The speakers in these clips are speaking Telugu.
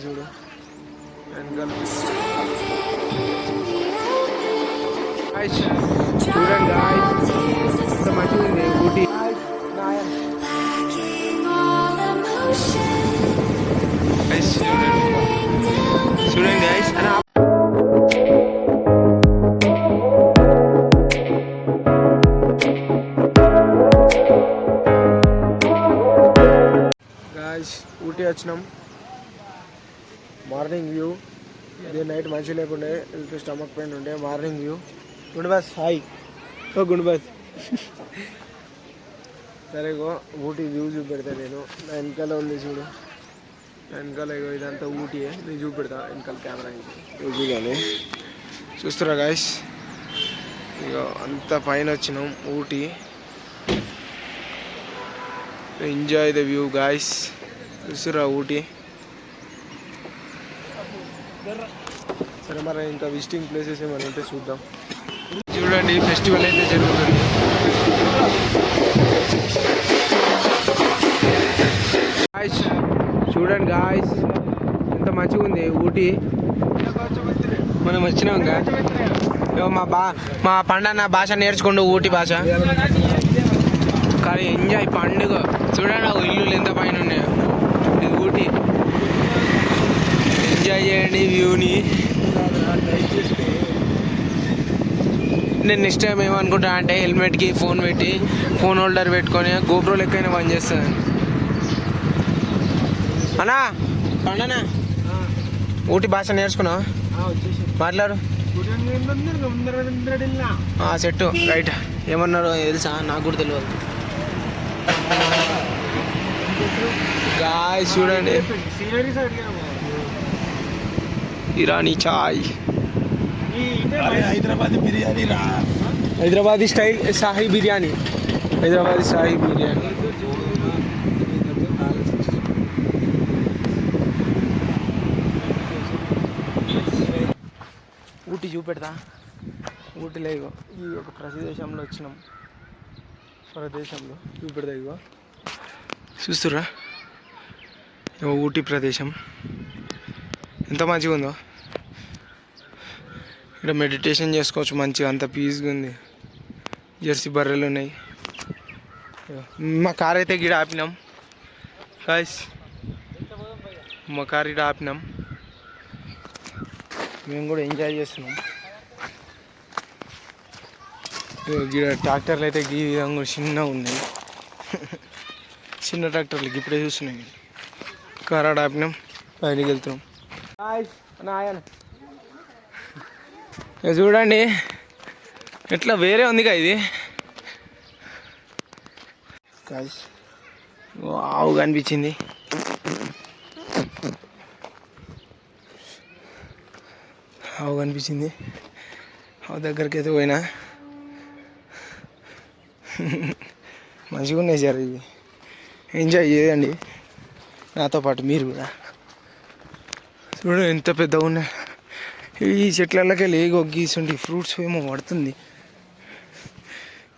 చూడు వెనకాల చూడండి ఎంత మంచిగా ఉంది ఊటీ. చూడండి గైస్ ఊటీ వచ్చినాం. మార్నింగ్ వ్యూ ఇదే. నైట్ మంచిగా లేకుండే స్టమక్ పెయిన్ ఉండే. మార్నింగ్ వ్యూ గుండు బస్ హాయ్ గుండు బస్ సరే గో ఊటీ వ్యూ చూపెడతా నేను. నా వెనకాల ఉంది చూడు వెనకాల ఇదంతా ఊటీయే. నేను చూపెడతా వెనకాల కెమెరా చూసి కానీ చూస్తురా గాయస్. ఇక అంత పైన వచ్చినాం Ooty. Enjoy the view guys. చూస్తురా ఊటీ. సరే మరి ఇంకా విజిటింగ్ ప్లేసెస్ ఏమైనా ఉంటే చూద్దాం. చూడండి ఫెస్టివల్ అయితే జరుగుతుంది. గాయ్స్ చూడండి గాయ్స్ ఎంత మంచిగా ఉంది ఊటీ. మనం వచ్చినాం మా పండన్న భాష నేర్చుకుంటూ ఊటీ భాష. కానీ ఎంజాయ్ పండుగ. చూడండి ఇల్లులు ఎంత పైన ఉన్నాయో. ఇది ఊటీ. ఎంజాయ్ చేయండి వ్యూని. నేను నెక్స్ట్ టైం ఏమనుకుంటా అంటే హెల్మెట్కి ఫోన్ పెట్టి ఫోన్ హోల్డర్ పెట్టుకొని గోప్రో లెక్కైనా పని చేస్తాను. అన్నా పండనా ఊటీ భాష నేర్చుకున్నావు? మాట్లాడు. Set right. ఏమన్నారు తెలుసా? నాకు కూడా తెలియదు. గాయ్స్ చూడండి ఇరానీ చాయ్. హైదరాబాదీ స్టైల్ షాహీ బిర్యానీ. హైదరాబాదీ షాహీ బిర్యానీ. ఊటీ చూపెడతా. ఊటీలో ఇగో ఈ ఒక ప్రదేశంలో వచ్చినాం. ప్రదేశంలో చూపెడతా. ఇగో చూస్తుర్రా ఊటీ ప్రదేశం ఎంత మంచిగా ఉందో. ఇక్కడ మెడిటేషన్ చేసుకోవచ్చు మంచిగా. అంత పీస్గా ఉంది. జెర్సీ బర్రెలు ఉన్నాయి. మా కార్ అయితే గిడ ఆపినాం గాయ్స్. మా కార్ గిడ ఆపినాం. మేము కూడా ఎంజాయ్ చేస్తున్నాం. గిడ ట్రాక్టర్లు అయితే ఈ విధంగా చిన్నగా ఉన్నాయి. చిన్న ట్రాక్టర్లు ఇప్పుడే చూస్తున్నాయి. కార్ ఆడ ఆపినాం. పైనకి వెళ్తున్నాం. చూడండి ఎట్లా వేరే ఉందిగా ఇది. ఆవు కనిపించింది. ఆవు కనిపించింది. ఆవు దగ్గరికి అయితే పోయినా. మంచిగా ఉన్నాయి సార్. ఇవి ఎంజాయ్ చేయండి నాతో పాటు మీరు కూడా. చూడండి ఎంత పెద్దగా ఉన్నాయి ఈ చెట్లకి. లేగో గీసుండి ఫ్రూట్స్ ఏమో పడుతుంది.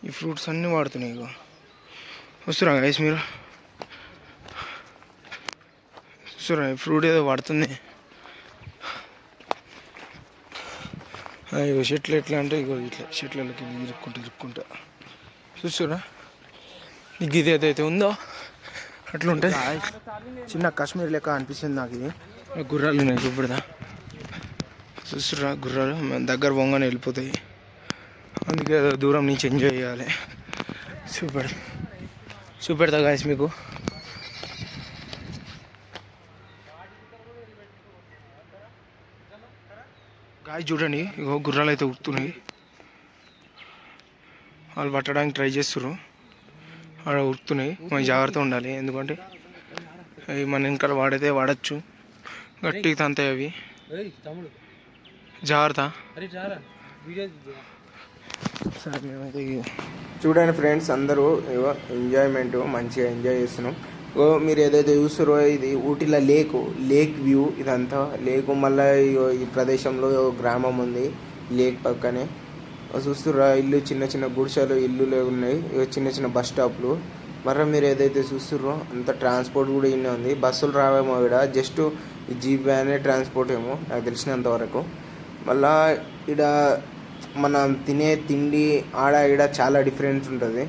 ఈ ఫ్రూట్స్ అన్నీ వాడుతున్నాయి. ఇగో వస్తురా గైస్ మీరు చూస్తురా ఫ్రూట్ ఏదో పడుతుంది. ఇగో చెట్లు ఎట్లా అంటే ఇగో ఇట్లా చెట్లకి ఇరుక్కుంటా చూస్తురా. ఈ గిది ఏదైతే ఉందో అట్లా ఉంటుంది. చిన్న కాశ్మీర్ లెక్క అనిపిస్తుంది నాకు. ఇది గుర్రాలు ఉన్నాయి చూపెడదా. చూస్తురా గుర్రాలు మన దగ్గర బొంగనే వెళ్ళిపోతాయి. అందుకే దూరం నుంచి ఎంజాయ్ చేయాలి. చూపెడతా గాయస్ మీకు. గాయస్ చూడండి ఇగో గుర్రాలు అయితే ఉరుకుతున్నాయి. వాళ్ళు పట్టడానికి ట్రై చేస్తున్నారు. అక్కడ ఉరుకుతున్నాయి. మనం జాగ్రత్తగా ఉండాలి. ఎందుకంటే అవి మన వెనకాల వాడచ్చు. గట్టిగా తంతాయి అవి. జాగ్రత్త. సరే మేమైతే చూడండి ఫ్రెండ్స్ అందరూ ఎంజాయ్మెంట్ మంచిగా ఎంజాయ్ చేస్తున్నాం. మీరు ఏదైతే చూస్తారో ఇది ఊటీలో లేక్ వ్యూ. ఇదంతా లేకు. మళ్ళీ ఈ ప్రదేశంలో గ్రామం ఉంది లేక్ పక్కనే. చూస్తుర్రా ఇల్లు చిన్న చిన్న గుడిసెలు ఇల్లులు ఉన్నాయి. చిన్న చిన్న బస్ స్టాప్లు. మరి మీరు ఏదైతే చూస్తుర్రో అంత ట్రాన్స్పోర్ట్ కూడా ఇన్నే ఉంది. బస్సులు రావేమో ఇక్కడ, జస్ట్ ఈ జీప్ వ్యానే ట్రాన్స్పోర్ట్ ఏమో నాకు తెలిసినంత వరకు. మళ్ళా ఇక్కడ మనం తినే తిండి ఆడ ఈడ చాలా డిఫరెన్స్ ఉంటుంది.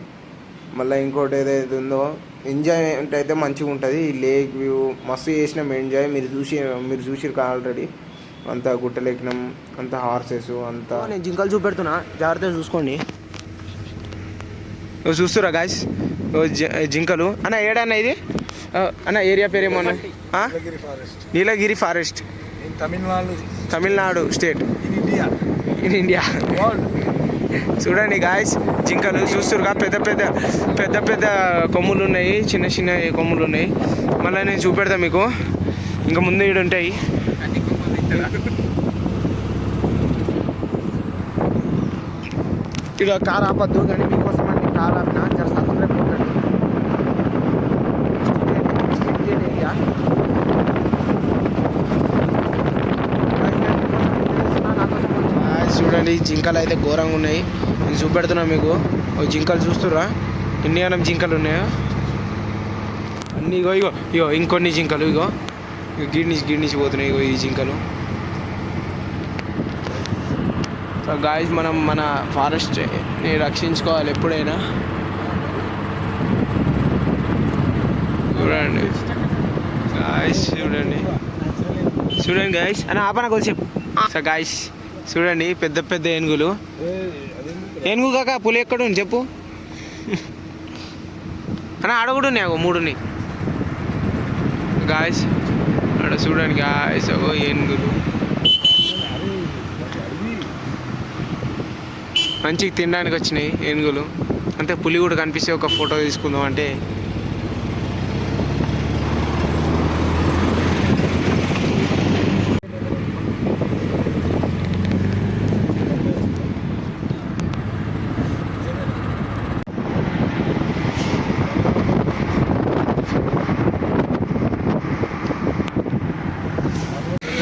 మళ్ళీ ఇంకోటి ఏదైతే ఉందో ఎంజాయ్మెంట్ అయితే మంచిగా ఉంటుంది. ఈ లేక్ వ్యూ మస్తు చేసినాం ఎంజాయ్. మీరు చూసిరు ఆల్రెడీ. అంతా గుట్టలెక్కినాం, అంతా హార్సెస్ అంతా. నేను జింకలు చూపెడుతున్నా, జాగ్రత్తగా చూసుకోండి. చూస్తురా గాయస్ జింకలు. అన్న ఏడన్నా ఇది అన్న ఏరియా పేరేమన్నా? Nilgiri forest, Tamil Nadu state in India. చూడండి గాయస్ జింకలు చూస్తురుగా, పెద్ద పెద్ద పెద్ద పెద్ద కొమ్ములు ఉన్నాయి, చిన్న చిన్న కొమ్ములు ఉన్నాయి. మళ్ళీ నేను చూపెడతా మీకు, ఇంకా ముందు ఇక్కడ ఉంటాయి. ఇక కార్ ఆపద్దు, కానీ మీకోసం అండి కార్ ఆపిన. జర సబ్స్క్రైబ్ కొట్టండి. ఏరియా చూడండి జింకలు అయితే ఘోరంగా ఉన్నాయి. నేను చూపెడుతున్నా మీకు. జింకలు చూస్తుర్రా ఎన్ని అనం జింకలు ఉన్నాయో అన్నీ. ఇగో ఇగో ఇగో ఇంకొన్ని జింకలు, ఇగో గిడ్నిచి పోతున్నాయి. ఇగో ఈ జింకలు. సో గాయస్ మనం మన ఫారెస్ట్ని రక్షించుకోవాలి ఎప్పుడైనా. చూడండి గాయస్, చూడండి గాయస్. అన్న ఆపన కొద్దిసేపు. సో గాయస్ చూడండి పెద్ద పెద్ద ఏనుగులు. ఏనుగు కాక పులి ఎక్కడ ఉంది చెప్పు అన్న. ఆడ కూడా ఉన్నాయి, 3 ఉన్నాయి గాయస్ ఆడ. చూడండి గాయస్ ఏనుగులు మంచిగా తినడానికి వచ్చినాయి ఏనుగులు. అంటే పులి కూడా కనిపిస్తే ఒక ఫోటో తీసుకుందాం అంటే.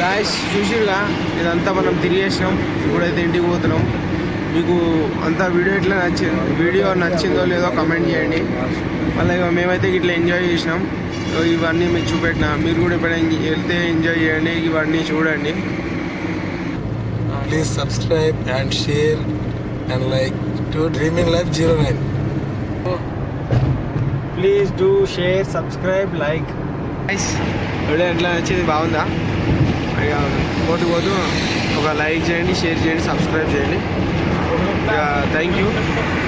గాయస్ చూసిరుగా, ఇదంతా మనం తిరిగేసినాం. ఇప్పుడైతే ఇంటికి పోతున్నాం. మీకు అంతా వీడియో నచ్చిందో లేదో కమెంట్ చేయండి. మళ్ళీ మేమైతే ఇట్లా ఎంజాయ్ చేసినాం. ఇవన్నీ మీకు చూపెట్టిన. మీరు కూడా ఎప్పుడైనా వెళ్తే ఎంజాయ్ చేయండి, ఇవన్నీ చూడండి. Please subscribe and share and like to dreaming life 09. Please do share, subscribe, like. Video ఎట్లా నచ్చింది, బాగుందా? పోతూ ఒక లైక్ చేయండి, షేర్ చేయండి, సబ్స్క్రైబ్ చేయండి. Thank you.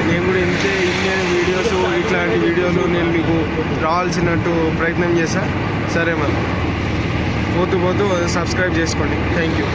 నేను కూడా ఇన్ని వీడియోస్, ఇట్లాంటి వీడియోలు నేను మీకు రావాల్సినట్టు ప్రయత్నం చేస్తాను. సరే మరి పోతూ సబ్స్క్రైబ్ చేసుకోండి. Thank you.